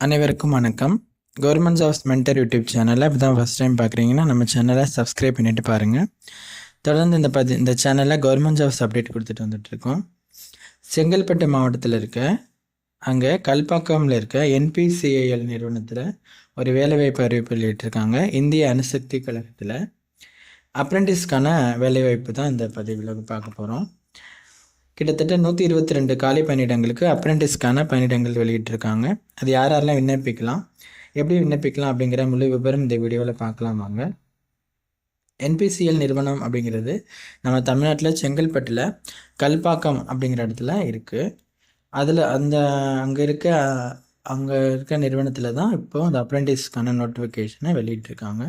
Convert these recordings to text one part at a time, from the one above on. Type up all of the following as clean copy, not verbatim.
அனைவருக்கும் வணக்கம். Government jobs mentor YouTube சேனலை இப்போ தான் ஃபஸ்ட் டைம் பார்க்குறீங்கன்னா நம்ம சேனலை சப்ஸ்கிரைப் பண்ணிவிட்டு பாருங்கள். தொடர்ந்து இந்த சேனலில் கவர்மெண்ட் ஜாப்ஸ் அப்டேட் கொடுத்துட்டு வந்துட்டுருக்கோம். செங்கல்பட்டு மாவட்டத்தில் இருக்க அங்கே கல்பாக்கமில் இருக்க என்பிசிஐஎல் நிறுவனத்தில் ஒரு வேலைவாய்ப்பு அறிவிப்பு வெளியிட்டிருக்காங்க. இந்திய அணுசக்தி கழகத்தில் அப்ரெண்டிஸ்க்கான வேலைவாய்ப்பு தான் இந்த பதிவில் பார்க்க போகிறோம். கிட்டத்தட்ட 122 காலி பணியிடங்களுக்கு அப்ரெண்டிஸ்க்கான பணியிடங்கள் வெளியிட்டிருக்காங்க. அது யாரெல்லாம் விண்ணப்பிக்கலாம், எப்படி விண்ணப்பிக்கலாம் அப்படிங்கிற முழு விவரம் இந்த வீடியோவில் பார்க்கலாம் வாங்க. என்பிசிஎல் நிறுவனம் அப்படிங்கிறது நம்ம தமிழ்நாட்டில் செங்கல்பட்டில் கல்பாக்கம் அப்படிங்கிற இடத்துல இருக்குது. அதில் அங்கே இருக்க நிறுவனத்தில் தான் இப்போ அந்த அப்ரெண்டிஸ்க்கான நோட்டிஃபிகேஷனை வெளியிட்டிருக்காங்க.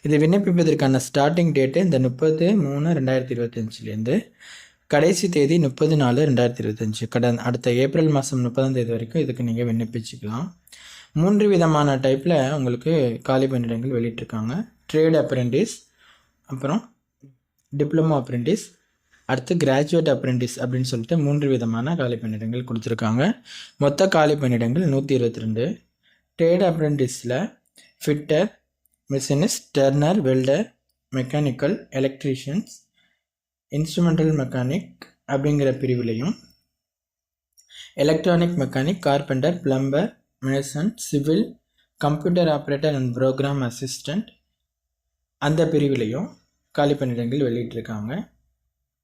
இது விண்ணப்பிப்பதற்கான ஸ்டார்டிங் டேட்டு இந்த 30/3/2025 கடைசி தேதி 30/4/2025. அடுத்த ஏப்ரல் மாதம் 30 வரைக்கும் இதுக்கு நீங்கள் விண்ணப்பிச்சுக்கலாம். 3 விதமான டைப்பில் உங்களுக்கு காலி பணியிடங்கள் வெளியிட்டிருக்காங்க. ட்ரேட் அப்ரெண்டிஸ், அப்புறம் டிப்ளமோ அப்ரெண்டிஸ், அடுத்து கிராஜுவேட் அப்ரெண்டிஸ் அப்படின்னு சொல்லிட்டு 3 விதமான காலி பணியிடங்கள் கொடுத்துருக்காங்க. மொத்த காலி பணியிடங்கள் 122. ட்ரேட் அப்ரெண்டிஸில் fitter, machinist, turner, welder, mechanical, electricians, instrumental mechanic அப்படிங்கிற பிரிவிலையும், electronic mechanic, carpenter, plumber, mason, civil, computer operator and program assistant அந்த பிரிவிலையும் காலி பணியிடங்கள் வெளியிட்டிருக்காங்க.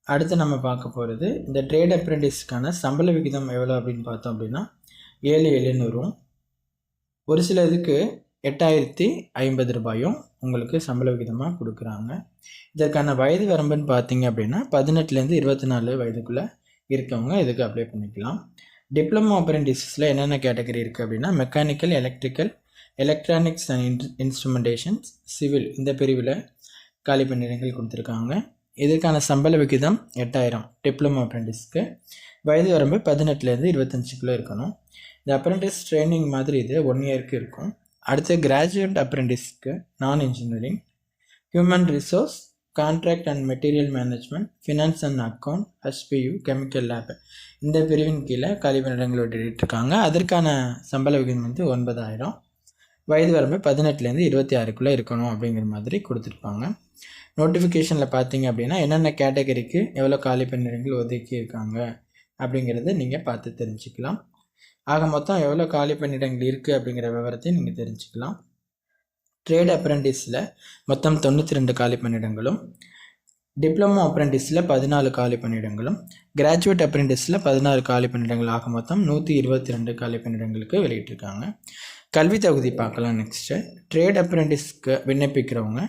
அடுத்து நம்ம பார்க்க போகிறது இந்த ட்ரேட் அப்ரெண்டிஸ்க்கான சம்பள விகிதம் எவ்வளோ அப்படின்னு பார்த்தோம் அப்படின்னா 7,700. ஒரு சில இதுக்கு 8,050 ரூபாயும் உங்களுக்கு சம்பள விகிதமாக கொடுக்குறாங்க. இதற்கான வயது வரம்புன்னு பார்த்தீங்க அப்படின்னா 18லேருந்து 24 வயதுக்குள்ளே இருக்கவங்க இதுக்கு அப்ளை பண்ணிக்கலாம். டிப்ளமோ அப்ரெண்டிஸில் என்னென்ன கேட்டகரி இருக்குது அப்படின்னா mechanical, electrical, electronics and instrumentations, civil இந்த பிரிவில் காலி பணியிடங்கள் கொடுத்துருக்காங்க. இதற்கான சம்பள விகிதம் 8,000 டிப்ளமோ அப்ரெண்டிஸ்க்கு. வயது வரம்பு 18லேருந்து 25க்குள்ளே இருக்கணும். இந்த அப்ரெண்டிஸ் ட்ரைனிங் மாதிரி இது 1 இயருக்கு இருக்கும். அடுத்து கிராஜுவேட் அப்ரெண்டிஸ்க்கு நான் engineering, human resource, contract and material management, finance and account, HPU, chemical lab இந்த பிரிவின் கீழே காலி பணியிடங்கள் வெளியிட்டிருக்காங்க. அதற்கான சம்பள விகிதம் 9,000. வயது வரம்பு 18லேருந்து 26க்குள்ளே இருக்கணும் அப்படிங்கிற மாதிரி கொடுத்துருப்பாங்க. நோட்டிஃபிகேஷனில் பார்த்தீங்க அப்படின்னா என்னென்ன கேட்டகரிக்கு எவ்வளோ காலி பணியிடங்கள் ஒதுக்கி இருக்காங்க அப்படிங்கிறத நீங்கள் பார்த்து தெரிஞ்சுக்கலாம். ஆக மொத்தம் எவ்வளோ காலி பணியிடங்கள் இருக்குது அப்படிங்கிற விவரத்தையும் நீங்கள் தெரிஞ்சுக்கலாம். ட்ரேட் அப்ரெண்டிஸில் மொத்தம் 92 காலி பணியிடங்களும், டிப்ளமோ அப்ரெண்டிஸில் 14 காலி பணியிடங்களும், கிராஜுவேட் அப்ரெண்டிஸில் 16 காலி பணியிடங்கள் ஆக மொத்தம் 122 காலி பணியிடங்களுக்கு வெளியிட்டிருக்காங்க. கல்வி தகுதி பார்க்கலாம். நெக்ஸ்ட்டு ட்ரேட் அப்ரெண்டிஸ்க்கு விண்ணப்பிக்கிறவங்க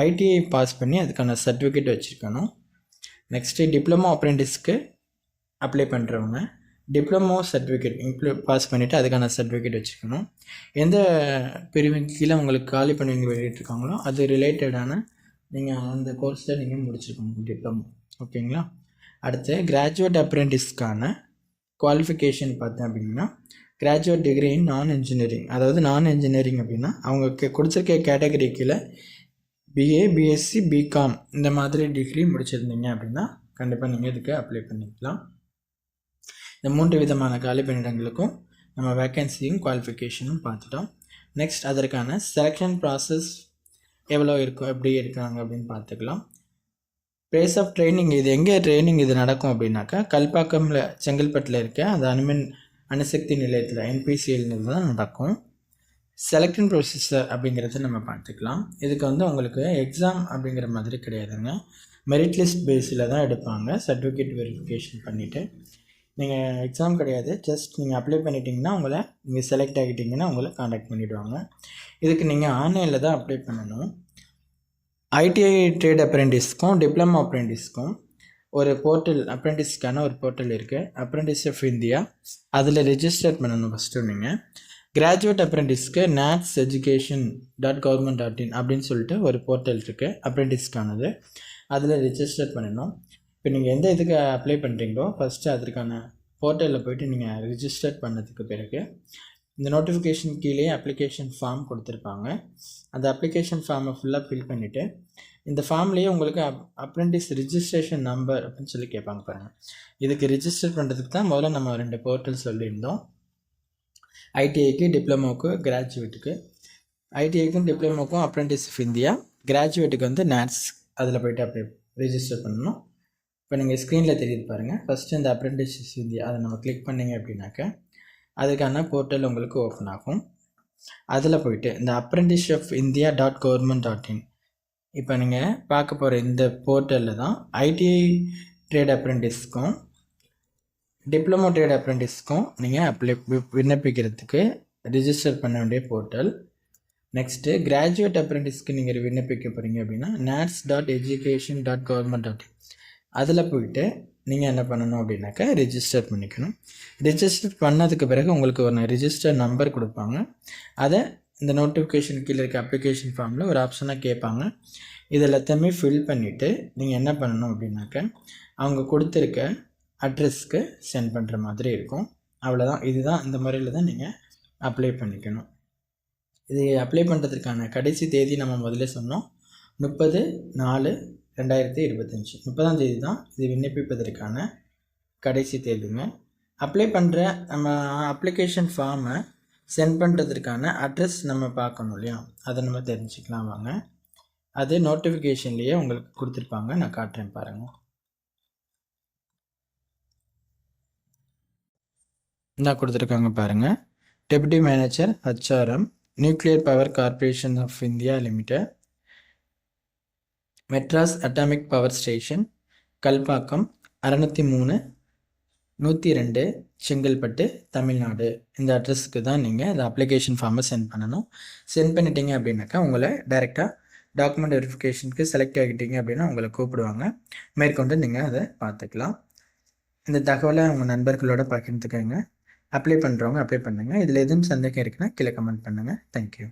ITI பாஸ் பண்ணி அதுக்கான சர்டிஃபிகேட் வச்சுருக்கணும். நெக்ஸ்ட்டு டிப்ளமோ அப்ரெண்டிஸ்க்கு அப்ளை பண்ணுறவங்க டிப்ளமோ சர்டிஃபிகேட் பாஸ் பண்ணிவிட்டு அதுக்கான சர்டிஃபிகேட் வச்சுக்கணும். எந்த பிரிவின் கீழே உங்களுக்கு காலி பண்ணி வெளியிட்டிருக்காங்களோ அது ரிலேட்டடான நீங்கள் அந்த கோர்ஸில் நீங்கள் முடிச்சிருக்கணும் டிப்ளமோ. ஓகேங்களா? அடுத்து கிராஜுவேட் அப்ரெண்டிஸ்க்கான குவாலிஃபிகேஷன் பார்த்தேன் அப்படின்னா கிராஜுவேட் டிகிரி இன் நான் இன்ஜினியரிங், அதாவது நான் இன்ஜினியரிங் அப்படின்னா அவங்க கொடுத்துருக்க கேட்டகரி கீழே BA, BSc, BCom இந்த மாதிரி டிகிரி முடிச்சிருந்தீங்க அப்படின்னா கண்டிப்பாக நீங்கள் இதுக்கு அப்ளை பண்ணிக்கலாம். இந்த 3 விதமான காலி பணியிடங்களுக்கும் நம்ம வேக்கன்சியும் குவாலிஃபிகேஷனும் பார்த்துட்டோம். நெக்ஸ்ட் அதற்கான செலெக்ஷன் ப்ராசஸ் எவ்வளோ இருக்கும், எப்படி இருக்காங்க அப்படின்னு பார்த்துக்கலாம். பிளேஸ் ஆஃப் ட்ரைனிங், இது எங்கே ட்ரைனிங் இது நடக்கும் அப்படின்னாக்கா கல்பாக்கமில் செங்கல்பட்டில் இருக்க அந்த அணுசக்தி நிலையத்தில் NPCL தான் நடக்கும். செலக்ஷன் ப்ரொசீஜர் அப்படிங்கிறத நம்ம பார்த்துக்கலாம். இதுக்கு உங்களுக்கு எக்ஸாம் அப்படிங்கிற மாதிரி கிடையாதுங்க. மெரிட் லிஸ்ட் பேஸில் தான் எடுப்பாங்க. சர்டிஃபிகேட் வெரிஃபிகேஷன் பண்ணிவிட்டு நீங்கள் எக்ஸாம் கிடையாது, ஜஸ்ட் நீங்கள் அப்ளை பண்ணிட்டீங்கன்னா நீங்கள் செலக்ட் ஆகிட்டிங்கன்னா உங்களை காண்டாக்ட் பண்ணிவிடுவாங்க. இதுக்கு நீங்கள் ஆன்லைனில் தான் அப்ளை பண்ணணும். ITI ட்ரேட் அப்ரெண்டிஸ்க்கும் டிப்ளமோ அப்ரெண்டிஸ்க்கும் ஒரு போர்ட்டல், அப்ரெண்டிஸ்க்கான ஒரு போர்ட்டல் இருக்குது, அப்ரெண்டிஸ் ஆஃப் இந்தியா. அதில் ரெஜிஸ்டர் பண்ணணும் ஃபஸ்ட்டு. நீங்கள் கிராஜுவேட் அப்ரெண்டிஸ்க்கு natseducation.government.in அப்படின்னு சொல்லிட்டு ஒரு போர்ட்டல் இருக்குது அப்ரெண்டிஸ்க்கானது. அதில் ரெஜிஸ்டர் பண்ணணும். இப்போ நீங்கள் எந்த இதுக்கு அப்ளை பண்ணுறீங்களோ ஃபஸ்ட்டு அதற்கான போர்ட்டலில் போய்ட்டு நீங்கள் ரிஜிஸ்டர் பண்ணதுக்கு பிறகு இந்த நோட்டிஃபிகேஷன் கீழே அப்ளிகேஷன் ஃபார்ம் கொடுத்துருப்பாங்க. அந்த அப்ளிகேஷன் ஃபார்மை ஃபுல்லாக ஃபில் பண்ணிவிட்டு இந்த ஃபார்ம்லேயே உங்களுக்கு அப்ரெண்டிஸ் ரிஜிஸ்ட்ரேஷன் நம்பர் அப்படின்னு சொல்லி கேட்பாங்க பாருங்கள். இதுக்கு ரிஜிஸ்டர் பண்ணுறதுக்கு தான் முதல்ல நம்ம 2 போர்ட்டல் சொல்லியிருந்தோம். ஐடிஐக்கு, டிப்ளமோக்கு, கிராஜுவேட்டுக்கு. ஐடிஐக்கும் டிப்ளமோக்கும் அப்ரெண்டிஸ் ஆஃப் இந்தியா, கிராஜுவேட்டுக்கு வந்து நேட்ஸ் அதில் போய்ட்டு அப்படியே ரிஜிஸ்டர் பண்ணணும். இப்போ நீங்கள் ஸ்க்ரீனில் தெரியுது பாருங்கள். ஃபஸ்ட்டு இந்த அப்ரெண்டிஸ் ஆஃப் இந்தியா அதை நம்ம கிளிக் பண்ணிங்க அப்படின்னாக்க அதுக்கான போர்ட்டல் உங்களுக்கு ஓப்பன் ஆகும். அதில் போய்ட்டு இந்த apprenticeshipindia.government.in இப்போ நீங்கள் பார்க்க போகிற இந்த போர்ட்டலில் தான் ஐடிஐ ட்ரேட் அப்ரெண்டிஸ்க்கும் டிப்ளமோ ட்ரேட் அப்ரெண்டிஸ்க்கும் நீங்கள் விண்ணப்பிக்கிறதுக்கு ரிஜிஸ்டர் பண்ண வேண்டிய போர்ட்டல். நெக்ஸ்ட்டு கிராஜுவேட் அப்ரெண்டிஸ்க்கு நீங்கள் விண்ணப்பிக்க போகிறீங்க அப்படின்னா nats.education.government.in அதில் போய்ட்டு நீங்கள் என்ன பண்ணணும் அப்படின்னாக்கா ரிஜிஸ்டர் பண்ணிக்கணும். ரிஜிஸ்டர் பண்ணதுக்கு பிறகு உங்களுக்கு ஒரு ரிஜிஸ்டர் நம்பர் கொடுப்பாங்க. அதை இந்த நோட்டிஃபிகேஷன் கீழே இருக்க அப்ளிகேஷன் ஃபார்மில் ஒரு ஆப்ஷனாக கேட்பாங்க. இது எல்லாத்தையுமே ஃபில் பண்ணிவிட்டு நீங்கள் என்ன பண்ணணும் அப்படின்னாக்க அவங்க கொடுத்துருக்க அட்ரஸ்க்கு சென்ட் பண்ணுற மாதிரி இருக்கும். அவ்வளோதான். இதுதான் இந்த முறையில் தான் நீங்கள் அப்ளை பண்ணிக்கணும். இது அப்ளை பண்ணுறதுக்கான கடைசி தேதி நம்ம முதல்ல சொன்னோம் 30/4/2025. 30ஆம் தேதி தான் இது விண்ணப்பிப்பதற்கான கடைசி தேதிங்க. அப்ளை பண்ணுற நம்ம அப்ளிகேஷன் ஃபார்மை சென்ட் பண்ணுறதுக்கான அட்ரஸ் நம்ம பார்க்கணும் இல்லையா, அதை நம்ம தெரிஞ்சுக்கலாம் வாங்க. அது நோட்டிஃபிகேஷன்லேயே உங்களுக்கு கொடுத்துருப்பாங்க, நான் காட்டுறேன் பாருங்கள். நான் கொடுத்துருக்காங்க பாருங்கள். Deputy manager HRM, nuclear power corporation of India limited, Madras atomic power station, Kalpakkam 603 102 Chengalpattu, Tamil Nadu. இந்த அட்ரஸுக்கு தான் நீங்கள் இந்த அப்ளிகேஷன் ஃபார்மை சென்ட் பண்ணணும். சென்ட் பண்ணிட்டீங்க அப்படின்னாக்கா உங்களை டைரெக்டாக டாக்குமெண்ட் வெரிஃபிகேஷனுக்கு செலக்ட் ஆகிட்டீங்க அப்படின்னா உங்களை கூப்பிடுவாங்க. மேற்கொண்டு நீங்கள் அதை பார்த்துக்கலாம். இந்த தகவலை உங்கள் நண்பர்களோட பகிர்ந்துக்கங்க. அப்ளை பண்ணுறவங்க அப்ளை பண்ணுங்கள். இதில் எதுவும் சந்தேகம் இருக்குன்னா கீழே கமெண்ட் பண்ணுங்கள். தேங்க்யூ.